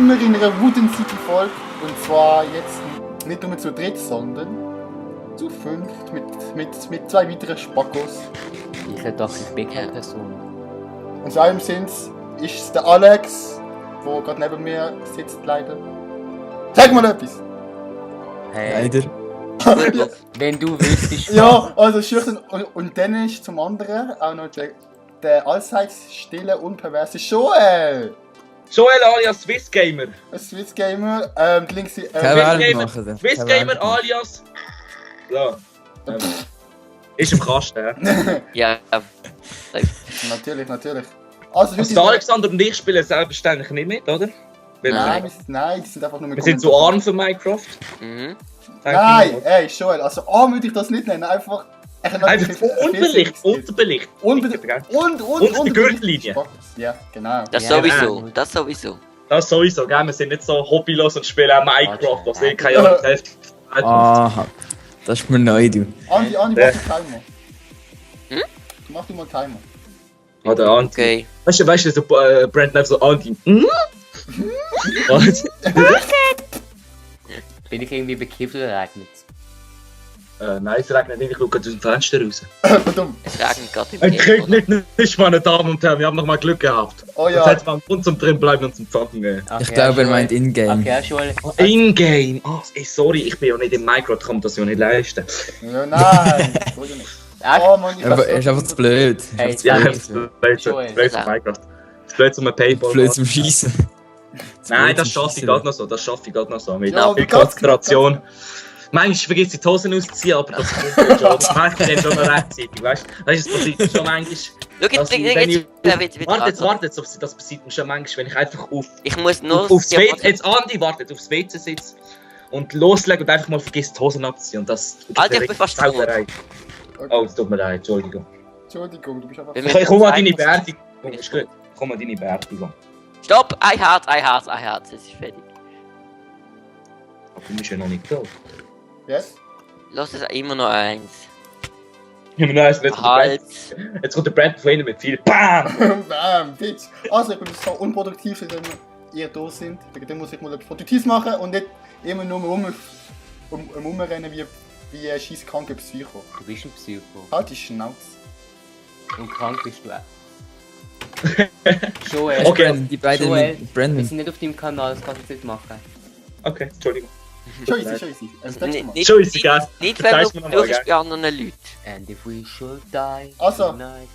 wir in einer Wooden City Folge. Und zwar jetzt nicht nur zu dritt, sondern zu fünft mit zwei weiteren Spackos. Ich bin keine Person. Und zu einem ist es der Alex, der gerade neben mir sitzt, leider. Sag mal etwas! Hey, Leider. wenn du wüsstest. Ja, also schüchtern. Und dann ist zum anderen auch noch der allseits stille, unperverse Joel. Joel alias Swiss Gamer. Ein Swiss Gamer. Die links Keine Werbung machen. dann. Swiss Keine Gamer Werbung machen. alias. Ja. Ist im Kasten, ja. Ja, Natürlich. Also, Also der Alexander und ich spielen selbstverständlich nicht mit, oder? Weil Nein, die sind einfach nur mit wir sind zu arm für Minecraft. mhm. Nein, ey, Joel, also arm würde ich das nicht nennen, einfach... Einfach unbelicht. Und die Gürtellinie. Ja, genau. Das Ja, sowieso, das sowieso. Das sowieso, gell? Wir sind nicht so hobbylos und spielen auch Minecraft, was ich keine Ahnung Hälfte. Aha. Das ist mir neu, du. Andi, mach den Timer. Mach du mal Timer. Oder Anti. Okay. Weißt du, so Brand Life so Anti. Was? Bin ich irgendwie bekifft oder regnet es? Nein, es regnet nicht, ich schaue gerade aus dem Fenster raus. Verdammt. Es regnet gerade im Ein Game, Krieg oder? nicht, meine Damen und Herren, wir haben noch mal Glück gehabt. Oh Jetzt ja. hätte man einen Grund zum drinbleiben und zum Zocken. Ach Ich ja, glaube, er Joel. meint in-game. Ach ja, Joel. In-game! Oh, sorry, ich bin ja nicht im Minecraft, kann das ja nicht leisten. Ja, nein. Soll ich nicht. Oh Mann, ich Aber er ist einfach zu blöd. Hey, Ist einfach zu Ja, blöd. das ist Joel. blöd zum Minecraft. Das ist blöd zum Paypal. Blöd zum Schießen. Nein, das schaffe ich gerade noch so, Mit Ja, viel aber ganz Konzentration. Manchmal vergisst ich die Hosen auszuziehen, aber das kommt schon. Das mache ich dann schon noch rechtzeitig, weißt du? Weißt du, das passiert schon manchmal. Schau dass jetzt, ich- wenn jetzt, Warte, das passiert mir schon manchmal, wenn ich einfach Ich muss nur... aufs WC, jetzt Andi wartet, aufs WC sitzt und loslegt und einfach mal vergisst die Hosen abzuziehen. Und das Alter, ich bin fast tot. Sauerei. Oh, es tut mir leid, Entschuldigung. Entschuldigung, du bist einfach... Wenn wir- Ich komme an deine Beerdigung. Ist gut. Ich komme an deine Beerdigung. Stopp! Ein Herz, es ist fertig. Aber du bist ja noch nicht tot. Yes? Lass es immer noch eins. Ich habe noch eins, jetzt kommt der Halt! Brand- jetzt kommt der Brand von innen mit viel BAM! Bam, Bitch. Also, ich bin so unproduktiv, wenn ihr da sind. Wegen dem muss ich mal etwas Produktives machen und nicht immer nur rumrennen wie ein scheiß kranker Psycho. Du bist ein Psycho. Halt die Schnauze. Und krank bist du auch. Joel, Okay. Brandon, die beiden Joel, mit wir Brandon. sind nicht auf deinem Kanal, das kannst du nicht machen. Okay, Entschuldigung. Scheiße. Das nächste Mal. Schon ist egal. Nicht, Das wenn zeigst du du mir noch mal, durch gell? bei anderen Leuten. And if we should die Also. tonight.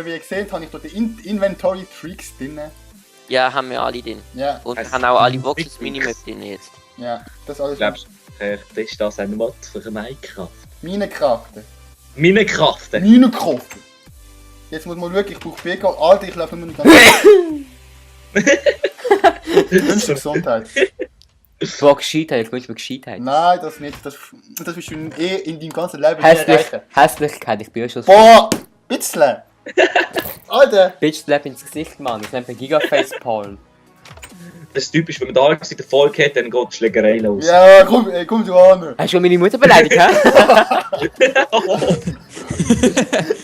Wie ihr seht, habe ich dort die Inventory Tricks drin. Ja, haben wir alle drin. Ja, Und wir Es haben auch alle sind Voxels Tricks. Minimap drin jetzt. ja, das alles. Glaubst du, ist das ein Mod für Minecraft? Meine Kraft. Minecraft? Meine Kraft. Jetzt muss man schauen, ich brauche BK. Alter, ich laufe nur nicht ganz. Wünsche Gesundheit. Boah, Gescheitheit, ich wünsche mir Gescheitheit. Nein, das nicht. Das wirst du in deinem ganzen Leben nicht erreichen. Hässlichkeit, ich bin ja schon so. Boah, bisschen. Alter. Bitch, slap ins Gesicht, Mann. Das nennt man Gigaface-Palm. Das ist typisch, wenn man da in der Folge hat, dann geht die Schlägerei los. Ja, komm du an. Hast du schon meine Mutter beleidigt, hä?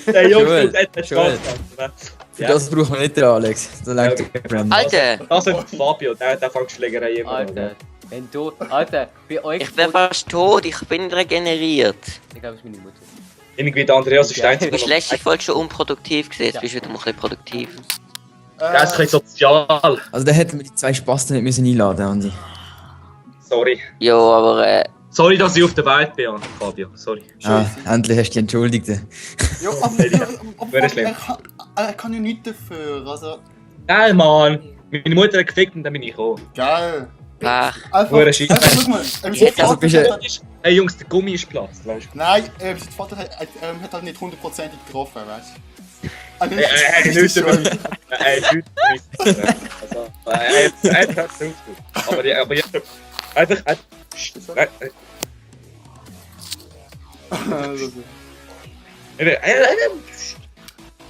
Der Junge Joel, hat Spaß Joel. gemacht. Für das braucht man nicht den Alex. Das langt der Brandon. Alter! Das ist Fabio, der fängt die Schlägerei immer an. Alter, wenn du... Alter, bei euch... Also, Ich bin fast tot, ich bin regeneriert. Ich glaube, es ist meine Mutter. Irgendwie der Andreas ist der Du Einzige, bist letzte Folge schon unproduktiv gewesen, jetzt bist du wieder mal ein bisschen produktiv. der ist ein bisschen sozial. Also da hätten wir die zwei Spasten nicht müssen einladen, Andi. Sorry. Ja, aber Sorry, dass ich auf der Welt bin, Fabio. Sorry. Ah, endlich hast du dich entschuldigt. Ja, aber Wäre schlimm. er kann ja nichts dafür. Also, Nein, Mann. Meine Mutter hat gefickt und dann bin ich gekommen. geil. Pech. Einfach, Hure Scheiße. guck mal. Also bist du- Hey Jungs, der Gummi ist platzt, weißt du? Nein, sein Vater hat halt nicht hundertprozentig getroffen, weißt du? Also, Nicht damit. Nicht. Also, er hat es gut. Aber jetzt. Einfach.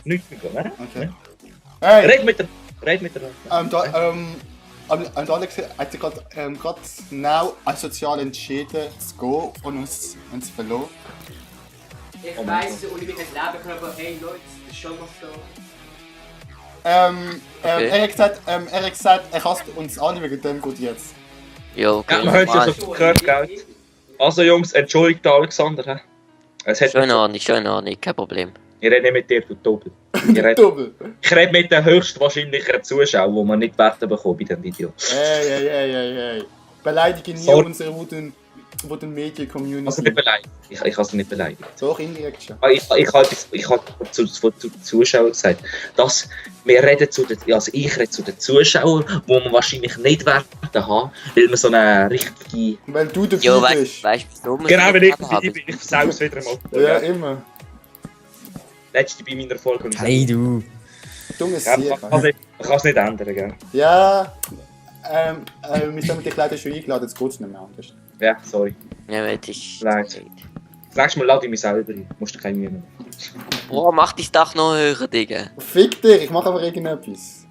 Nicht mehr, oder? Okay. Hey, Red mit der. Alex hat sich gerade genau asozial entschieden zu gehen und uns zu verlassen. Ich weiss, ohne mich nicht leben können, aber hey Leute, das ist schon mal so. Okay. Er hat gesagt, er hasst uns alle wegen dem gut jetzt. Ja, okay. Ja, man hat normal. es ja gehört, gell? Also Jungs, entschuldigt Alexander. He? Es hat Schon in Ordnung, kein Problem. Ich rede nicht mit dir, du Doppel. Doppel. Ich rede mit den höchstwahrscheinlichen Zuschauern, die man nicht Werte bekommen bei diesem Video. Ey. Beleidige nie Sorry. unsere guten Media-Community. Also nicht beleidigt. Ich kann sie nicht beleidigen. Doch, indirekt schon. Aber ich habe zu den Zuschauern gesagt, dass wir reden ich rede zu den Zuschauern, die man wahrscheinlich nicht Werte haben, weil man so eine richtige... Weil du der Ja, Typ bist. weißt du, warum wir Genau, so wenn ich haben? dabei bin, ich versau's wieder mal. Ja, immer. Letzte bei meiner Folge. und ich Hey du. Dummes Ja, Sieg. man kann es nicht ändern, gell? Ja, wir haben dich leider schon eingeladen, jetzt geht's nicht mehr anders. Ja, sorry. Ja, weil das ist... Leid. Das nächste Mal lade ich mich selber ein. Musst du keine Mühe machen. Boah, mach dein Dach noch höher, Digga. Fick dich, ich mache aber irgendetwas.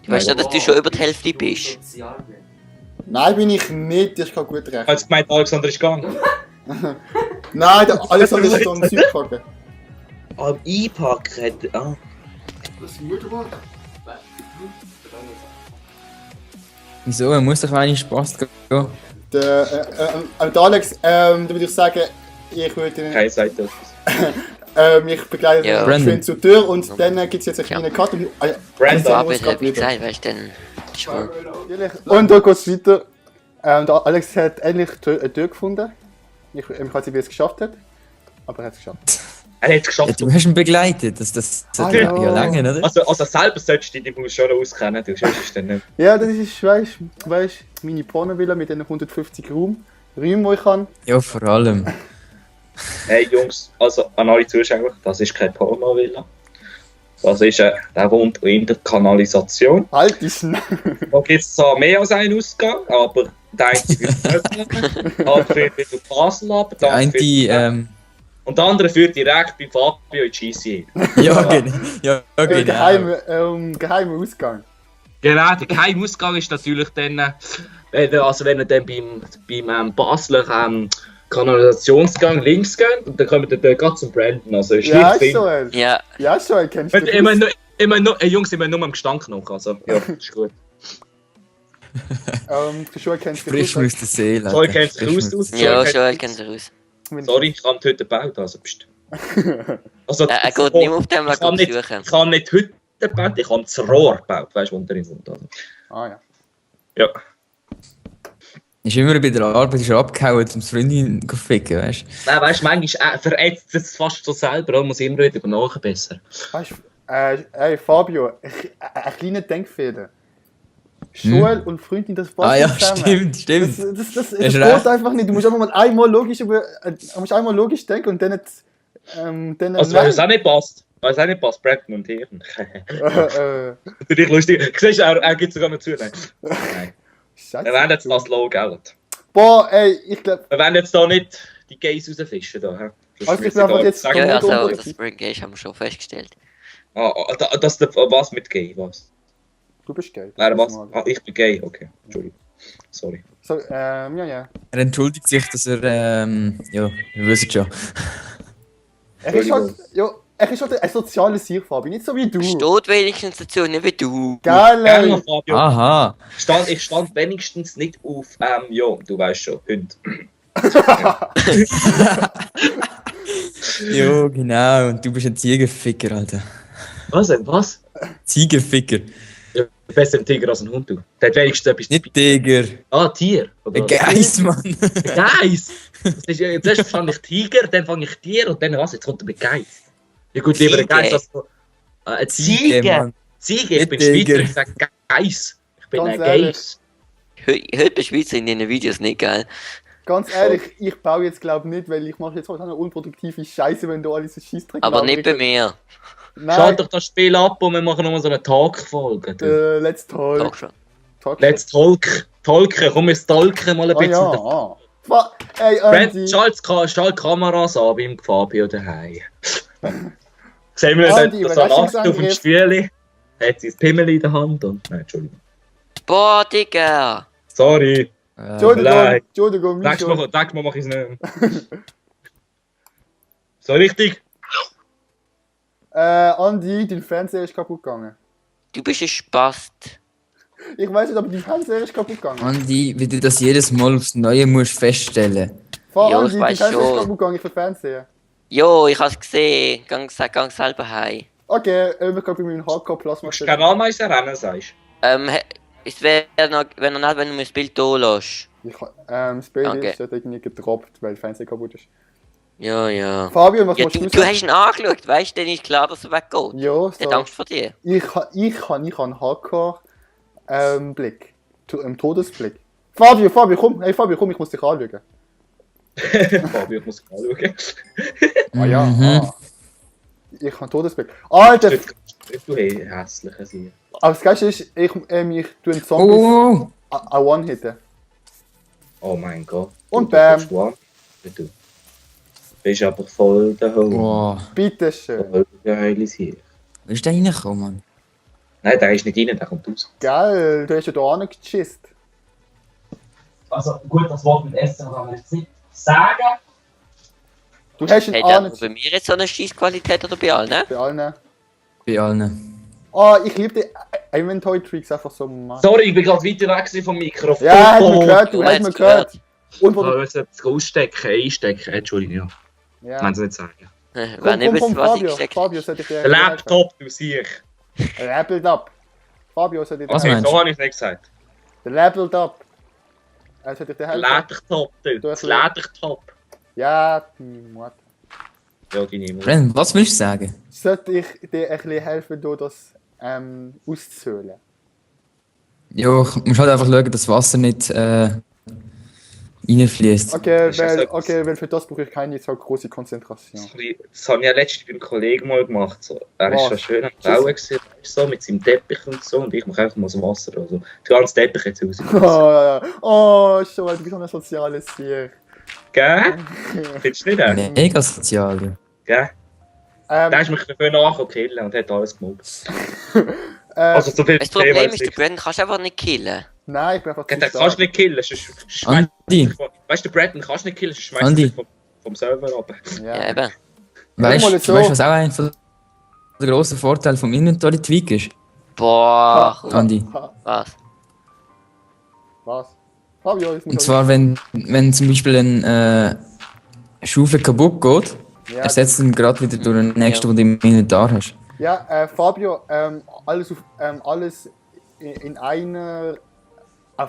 Du weißt ja, dass du schon über die Hälfte bist. Nein, bin ich nicht, ich kann gut rechnen. Als gemeint, Alexander ist gegangen. Nein, der Alexander ist am Südpacken. Am Einpacken hat... Ah. Wieso? Er muss doch einen Spaß gehen. Der Alex, da würde ich sagen, ich würde ihn... Keine Seite etwas. Ich begleite Ja. ihn schön zur Tür und dann gibt es jetzt eine kleine Cut. Und, Brandon, Aber ich hab gesagt, weißt du, dann... Schon. Und da geht es weiter. Der Alex hat endlich eine Tür gefunden. Ich weiß nicht, wie er es geschafft hat. Aber er hat es geschafft. Er hat es Ja, geschafft. du hast ihn begleitet. Das Ah, ja ja. lange, oder? Also selber solltest du dich schon auskennen. Du sonst dann nicht. Ja, das ist, weißt du, meine Pornovilla mit den 150 Räumen, die ich habe. Ja, vor allem. Hey Jungs, also an alle Zuschauer, das ist kein Porno-Villa. Das ist der wohnt in der Kanalisation. Halt die Schnauze. Da gibt es zwar mehr als einen Ausgang, aber der eine führt öffentlich, der andere führt wieder auf Basel ab, der Der andere eine, führt- und der andere führt direkt bei Fabio in die GCA. ja, genau. Ja, genau. Geheimer Ausgang. Genau, der Geheimausgang ist natürlich dann, wenn ihr dann beim Basler Kanalisationsgang links geht, und dann kommt ihr dann gerade zum Brandon. Also ist Ja, nicht Joel. Ja, Ja, Joel, kennst du Jungs, immer nur am Gestank noch. Also, ja, ist gut. Joel kennst du Frisch aus der Seele. Joel Alter. kennt sich Frisch aus. aus der ja, kennt- Joel kennt sich aus. Sorry, ich habe heute gebaut, also pst. Also, Er geht nicht mehr auf dem Weg ich habe nicht, besuchen. ich habe nicht heute gebaut, ich habe das Rohr gebaut, weißt du, wo drin wohnt. Also. Ah ja. Ja. Ist immer bei der Arbeit ist er abgehauen, um das Freundin zu ficken, weißt du? Nein, weißt du, manchmal verätzt es fast so selber, man muss immer wieder nachbessern. Weißt du, ey Fabio, ein kleiner Denkfehler. Joel und Freundin, das passt Ah ja, nicht zusammen. stimmt. Das Hast geht recht. einfach nicht. Du musst einfach mal einmal logisch denken und dann Also, wenn es auch nicht passt, Brandon und Hirn. Natürlich lustig. Siehst du, er gibt sogar noch zu. Nein. Scheiße. Wir werden jetzt das Logo auch. Boah, ey, ich glaube, Wir werden jetzt da nicht die Gays rausfischen. Da, hä? Das Also, ich müssen bin einfach da jetzt- sagen. Ja, Nicht also, unbedingt. das Spring Gage haben wir schon festgestellt. Was mit Gay? Was? du bist gay. Nein, was? Ah, ich bin gay, okay. Entschuldigung. Sorry. So, ja. Er entschuldigt sich, dass er, ja, ihr wisst schon. Er ist halt ein soziales Tier, Fabi, nicht so wie du. Steht wenigstens dazu, nicht wie du. Geil, Gerne, ey. Fabio. Aha. Ich stand wenigstens nicht auf, ja, du weißt schon, Hund. Ja, genau. Und du bist ein Ziegenficker, Alter. Was denn? Was? Ziegenficker. Ja, besser ein Tiger als ein Hund, du. Der hat wenigstens etwas. Nicht Tiger. Ah, Tier. Ein Geiss, Mann. Geiss! Das ist ja, zuerst verstand ich Tiger, dann fange ich Tier und dann was? Jetzt kommt er mit Geiss. Ja gut, lieber ein Geiss als ein Ziege. Mann. Ziege, ich bin Nicht Schweizer, Tiger. ich sage Geiss. Ich bin Ganz ein ehrlich. Geiss. Heute bei Schweizer in den Videos nicht, geil. Ganz ehrlich, ich baue jetzt glaube nicht, weil ich mache jetzt halt eine unproduktive Scheiße, wenn du alles so Scheissdreck Aber nicht bei mir. Schalt Nein, doch das Spiel ab und wir machen nochmal so eine Talk-Folge. du. let's talk. Doch schon. Let's talk. Talken, komm, wir talken mal ein Ah bisschen. ja, Ey, Brent, Andy. schalt Kameras an beim Fabio daheim. Sehen wir Andy, nicht, dass er lacht auf dem Überraschungsangriff. Spiel hat sein Pimmel in der Hand und... Nein, Entschuldigung. Boah, Digga! Sorry. Nein. Entschuldigung, nicht Nächstes schon. Mal mach ich es nicht. So richtig? Andy, dein Fernseher ist kaputt gegangen. Du bist ein Spast. Ich weiß nicht, aber die Fernseher ist kaputt gegangen. Andi, wie du das jedes Mal aufs Neue musst feststellen. Fahr Ja, an, ich die weiß Fernseher ist schon. kaputt gegangen, ich will Fernseher. Jo, ich hab's gesehen. Gang selber heim. Okay, ich glaube, bei meinem Hardcore-Plasma Du musst keine Ameisen rennen, sagst Es wäre noch, wenn du mir das Bild da lässt. Das Bild Okay. ist irgendwie gedroppt, weil der Fernseher kaputt ist. Ja. Fabian, was Ja, machst du? du hast ihn angeschaut, weißt du, dann ist klar, dass er weggeht. Ja, Er hat so. Angst vor dir. Ich habe einen Hardcore-Blick. Todesblick. Fabio, komm, ich muss dich anschauen. Fabio, ich muss anschauen. Ah ja, Mhm. Ich habe einen Todesblick. Alter, Du hässlicher Sieg. aber das Geilste ist, ich tue einen Zombies Oh, an One-Hitten. Oh mein Gott. Und Du bam. kannst warten. Du bist aber voll der Hund. oh. Bitteschön. Voll der Heule Sieg. Wie ist der reingekommen, Mann? Nein, der ist nicht rein, der kommt raus. Geil, du hast ja da angeschisst. Also gut, das Wort mit Essen kann man jetzt nicht sagen. Du hast ihn Hat er angeschisst. bei mir jetzt so eine Scheissqualität oder bei allen, ne? Bei allen. Bei allen. Oh, ich liebe die Inventory-Tricks einfach so. Mann. Sorry, ich bin gerade weiter weg gewesen vom Mikrofon. Ja, hat man gehört, du man hast hat's mir gehört. Und Oh, ich muss es einstecken. Entschuldigung, ja. ja. Ich kann es nicht sagen. Wenn nicht wissen, was ich Fabio, gesagt Fabio sollte ich dir Der Laptop, du siehst. Leveled up. Fabio sollte ich dir Was helfen. meinst So habe ich es nicht gesagt. Der Leveled up. Sollte ich dir Der helfen? Ledertop, du. Du Das hast- Ledertop. Ja, Mutter. Ja, deine Mutter. Bren, was willst du sagen? Sollte ich dir ein bisschen helfen, da das auszuzählen? Ja, ich muss halt einfach schauen, dass das Wasser nicht reinfließt. Okay, Ist das etwas? weil für das brauche ich keine so große Konzentration. Das habe ich ja letztens beim Kollegen mal gemacht. So. Er Was? ist so schön am Bauen gewesen, so, mit seinem Teppich und so. Und ich mache einfach mal so Wasser. Also, der ganze Teppich jetzt raus. Oh, schon, du bist so ein soziales Tier. Gell? Findest du nicht auch? Mega sozial, ja. Gell? Der ist mich dafür nachgekillt und hat alles gemobbt. Also, so viel Das Problem als ist, der ich. Brandon kannst du einfach nicht killen. Nein, ich bin einfach zu Den kannst du stark. nicht killen. Sonst schmeißt Andi, weißt du, den Brandon kannst du nicht killen, sonst schmeißt Andi. du dich vom Server ab. Ja, Ja. eben. weißt mal du, so. was auch ein von der grossen Vorteil vom Inventory-Tweak ist? Boah, Andi. was? Was? Fabio, ich muss Und zwar, wenn zum Beispiel ein Schaufel kaputt geht, ja, ersetzt ihn gerade wieder durch den nächsten, den du im Inventar hast. ja, Fabio, alles auf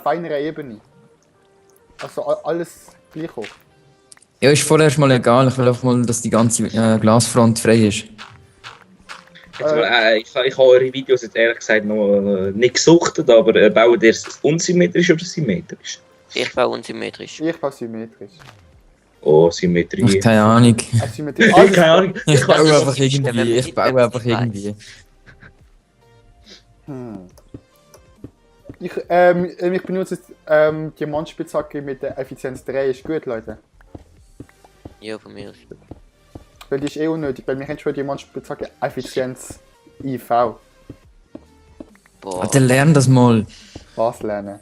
einer Ebene. Also alles gleich hoch. Ja, ist vorerst mal egal. Ich will einfach mal, dass die ganze Glasfront frei ist. Jetzt mal, ich habe eure Videos jetzt ehrlich gesagt noch nicht gesuchtet, aber bauen ihr es unsymmetrisch oder symmetrisch? Ich baue unsymmetrisch. Ich baue symmetrisch. Oh, Symmetrie. Ich keine Ahnung. Symmetrisch. Keine Ahnung. Ich baue weiß einfach nicht, wenn man irgendwie. Ich nicht baue weiß. einfach irgendwie. Ich benutze jetzt Diamantspitzhacke mit der Effizienz 3. Ist gut, Leute. Ja, von mir aus. Weil die ist eh unnötig, weil wir haben schon Diamantspitzhacke Effizienz IV. Boah. Alter, lern das mal. Was lernen?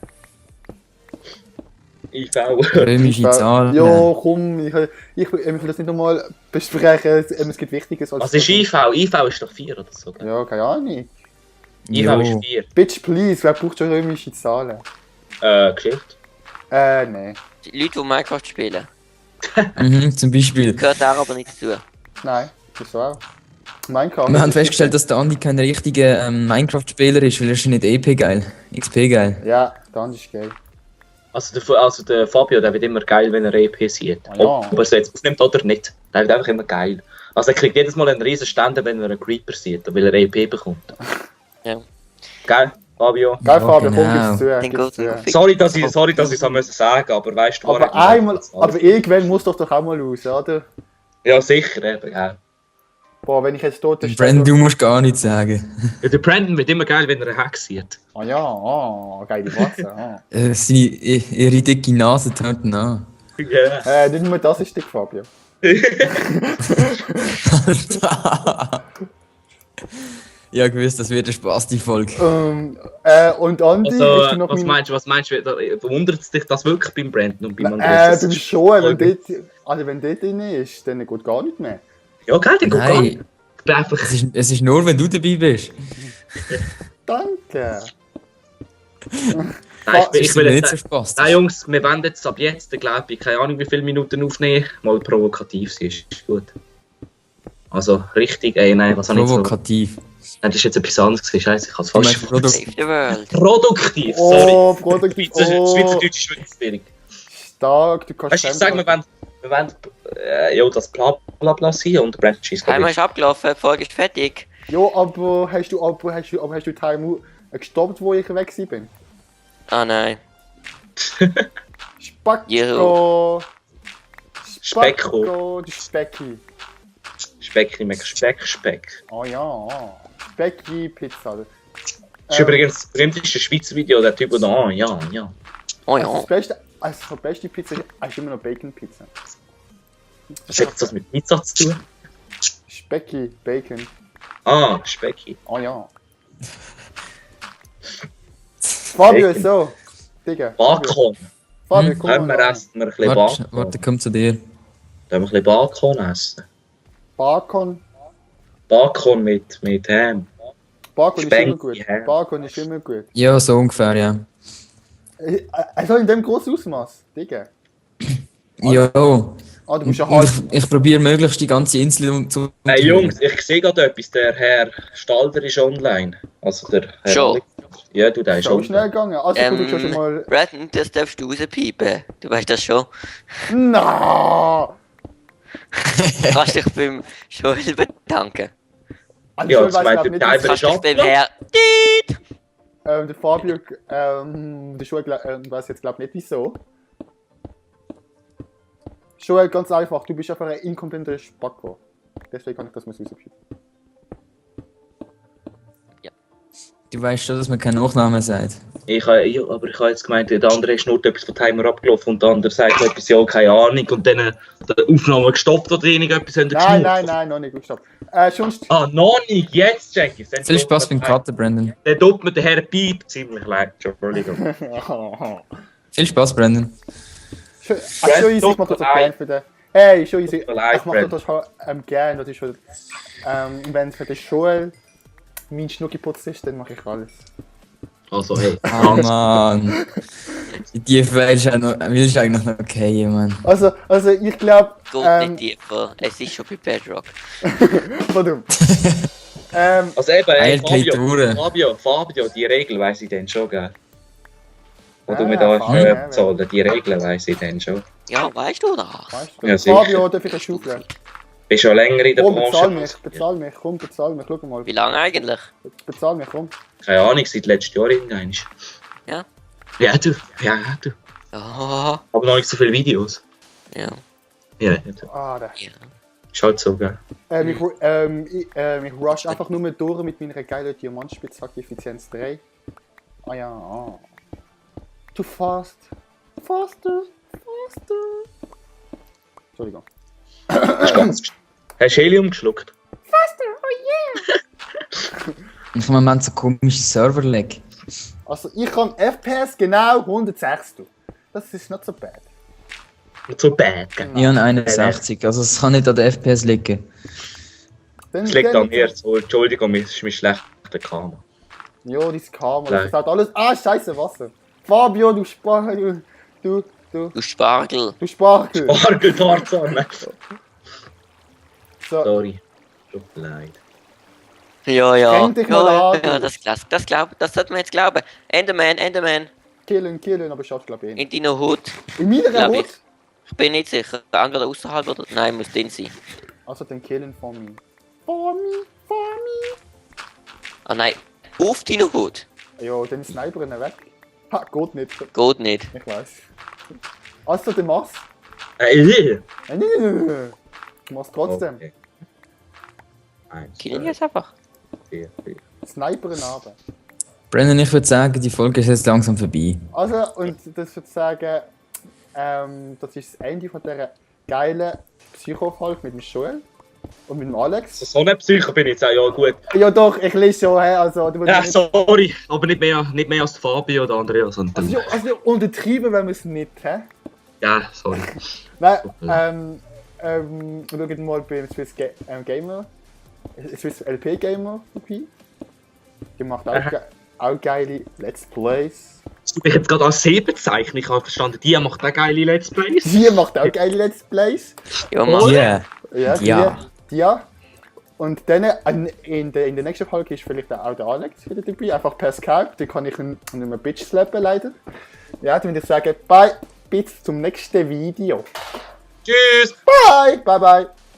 Ich baue. Römische Zahlen. Ja, komm, ich will das nicht nochmal besprechen. Es gibt Wichtiges als. Was ist IV? IV ist doch 4 oder so. Gell? Ja, keine Ahnung. IV Jo. ist 4. Bitch, please, wer braucht schon römische Zahlen? Geschichte. Nee. Die Leute, die Minecraft spielen, Mhm, zum Beispiel. gehört da aber nichts zu. Nein, das war auch. Minecraft. Wir haben festgestellt, dass der Andi kein richtiger Minecraft-Spieler ist, weil er ist nicht EP geil. XP geil. Ja, dann ist geil. Also der Fabio, der wird immer geil, wenn er EP sieht. Ah, ja. Ob er es jetzt aufnimmt oder nicht. Der wird einfach immer geil. Also er kriegt jedes Mal einen riesen Ständer, wenn er einen Creeper sieht, weil er EP bekommt. Ja. Geil, Fabio? Geil, Ja, Fabio, komm, genau. gib's zu. Den Gib's geht zu. noch fix. Sorry, dass ich es müssen sagen, aber weißt du, Aber einmal, aber irgendwann muss doch auch mal raus, oder? Ja, sicher, eben, ja. Boah, wenn ich jetzt tot stehe. Brandon, du musst gar nichts sagen. Ja, der Brandon wird immer geil, wenn er einen Hack sieht. Ah ja, geile Fresse. Ah. Ihre dicke Nase tönt ihn an. Ja. Nicht nur das ist dick, Fabio. Ja, gewusst, das wird eine Spaß, die Folge. Und Andi, Also, ist noch was meinst du, verwundert es dich das wirklich beim Brandon und beim Du bist schon, voll wenn dort drin ist, dann geht gar nicht mehr. Ja, geil, der geht gar Nein, nicht. Ich bin einfach... Es ist nur, wenn du dabei bist. Danke. Nein, ich will nicht so jetzt... Spaß. Nein, Jungs, wir wollen jetzt ab jetzt, glaube ich, keine Ahnung, wie viele Minuten aufnehmen. Mal provokativ sein, ist gut. Also, richtig, nein, was habe ich jetzt noch? Provokativ. Nein, das ist jetzt etwas anderes gewesen, scheiße, ich habe es Du falsch meinst Save the world. Produktiv, sorry. Oh, produktiv. Oh, Schweizerdeutsch ist wirklich schwierig. stark. Du kannst Weißt du, ich sage, wir wollen ja, das Blablabla sein und der Brandon schießt Timer ist abgelaufen, die Folge ist fertig. Ja, aber hast du Time gestoppt, wo ich weg bin? Ah nein. Spacko. Specko. Du Specki. Specki, mega Speck. Oh ja. Specki Pizza. Das ist übrigens das berühmteste Schweizer Video, der Typ, der oh ja. Oh Also ja. die beste Pizza ist immer noch Bacon Pizza. Was hat das mit Pizza zu tun? Specki, Bacon. Ah, Specki. Oh ja. Fabio, so. Digga. Balkon. Fabio, komm Können wir mal. essen wir ein bisschen Balkon? Warte, komm zu dir. Können wir ein bisschen Balkon essen? Balkon. Balkon mit Ham. Balkon ist Spenki, immer gut. hä? Balkon ist immer gut. Ja, so ungefähr, ja. Also in dem grossen Ausmaß, Digga. Ja. Ah, du bist ja Und halb. ich probiere möglichst die ganze Insel zu. Hey Jungs, ich sehe gerade etwas, der Herr Stalder ist online. Also der Herr Schon? Alex. Ja, du, der ist So schnell online. gegangen. Also gut, du schon mal. Brandon, das darfst du rauspiepen. Du weißt das schon. Na! Kannst dich beim Joel bedanken. Also Ja, schon das weiß meint glaub der nicht, Timer dass- ist Kannst dich beim abgelaufen. Herr... der Fabio, der Joel weiß jetzt glaub nicht wieso. Joel, ganz einfach, du bist einfach ein inkompetenter Spacko. Deswegen kann ich das mal rauspiepen. Du weißt schon, dass man keinen Nachnamen sagt. Aber ich habe jetzt gemeint, der andere ist nur etwas vom Timer abgelaufen und der andere sagt etwas, ja, keine Ahnung. Und dann die Aufnahme gestoppt oder irgendetwas haben Nein, noch nicht, stopp. Sonst, Ah, noch nicht, jetzt check ich. Viel Spaß beim Cutten, Brandon. Der tut mir den Herrn Piep ziemlich leid, Entschuldigung. Viel Spaß, Brandon. schon easy, ich mach das auch gerne für den. Hey, schon easy, ich mach das schon gerne, das ist schon, wenn für den Joel mein Schnucki putzt ist, dann mache ich alles. Also, hey. Oh Mann. Die Tiefe ist eigentlich noch okay, Mann. Also ich glaube, Geht nicht tiefer. Es ist schon bei Bedrock. verdammt. Also eben, hey, Eilt geht durch. Fabio, die Regel weiss ich dann schon, gell? Wo du Ah, mir da Fabio, Steuern zahlen, die Regeln weiss ich dann schon. Ja, weißt du das? Weißt du? Ja, sicher. Fabio, darf ich eine Schaufel? Bist schon länger in der Komm, Branche. bezahl mich, komm, bezahl mich, schau mal. Wie lange eigentlich? Bezahl mich, komm. Keine Ahnung, seit letztem Jahr irgendwann. Ja? Ja, du. Oh, Aber noch nicht so viele Videos. ja. Ja, du. Ah, da. Ja. Ist halt so, gell? Ich rush einfach nur mehr durch mit meiner geilen Diamantspitzhacke Effizienz 3. Ah ja, ah. Too fast. Faster. Entschuldigung. Hast du Helium geschluckt? Ich habe im Moment so komische Server-Lag. Also ich kann FPS genau 106 tun. Das ist nicht so bad. Nicht so bad, gell? Ich habe 61, also es kann nicht an der FPS liegen. Dann, Es liegt an mir, so, Entschuldigung, es ist mein schlechter Kamera. Ja, dein Kamera, Nein. das hat alles... Ah, scheiße, Wasser. Fabio, du Spargel. Du Du Spargel. Spargel. Spargeltarzan! So, Sorry. Tut mir leid. Ja. Streng dich mal Ja, an, das sollte man jetzt glauben. Enderman. killen, aber schaffst glaube ich eh nicht. In deiner Hut. In meiner Glaub Hut? Ich bin nicht sicher. Entweder außerhalb oder... Nein, muss drin sein. Also den killen von mir. Ah nein. Auf deiner Hut. Ja, den Sniper weg. Ha, geht nicht. Geht nicht. Ich weiß. Also den machst Hey, du. Du machst trotzdem. Okay. 1, Killen jetzt einfach. 4, 5. Sniper runter. Brandon, ich würde sagen, die Folge ist jetzt langsam vorbei. Also, und das würde sagen, das ist das Ende von dieser geilen Psycho-Folge mit dem Joel und mit dem Alex. So ein Psycho bin ich jetzt auch, ja gut. Ja doch, ich lese schon, hey, also... Du Ja, nicht, sorry, aber nicht mehr als der Fabio oder Andreas. Und also, also untertrieben, wenn wir es nicht, hä? ja, sorry. Nein, schaut mal beim Swiss Gamer Swiss LP Gamer dabei. Die macht auch geile Let's Plays. Hast du mich jetzt gerade als See bezeichnet? Ich habe verstanden, die macht auch geile Let's Plays. Die macht auch geile Let's Plays. Ja, Mann. Ja. Ja. Und dann in der nächsten Folge ist vielleicht auch der Alex wieder dabei, einfach per Skype. Da kann ich ihn nicht mehr Bitch slappen leider. Ja, dann würde ich sagen, bye, bis zum nächsten Video. Tschüss! Bye, bye, bye.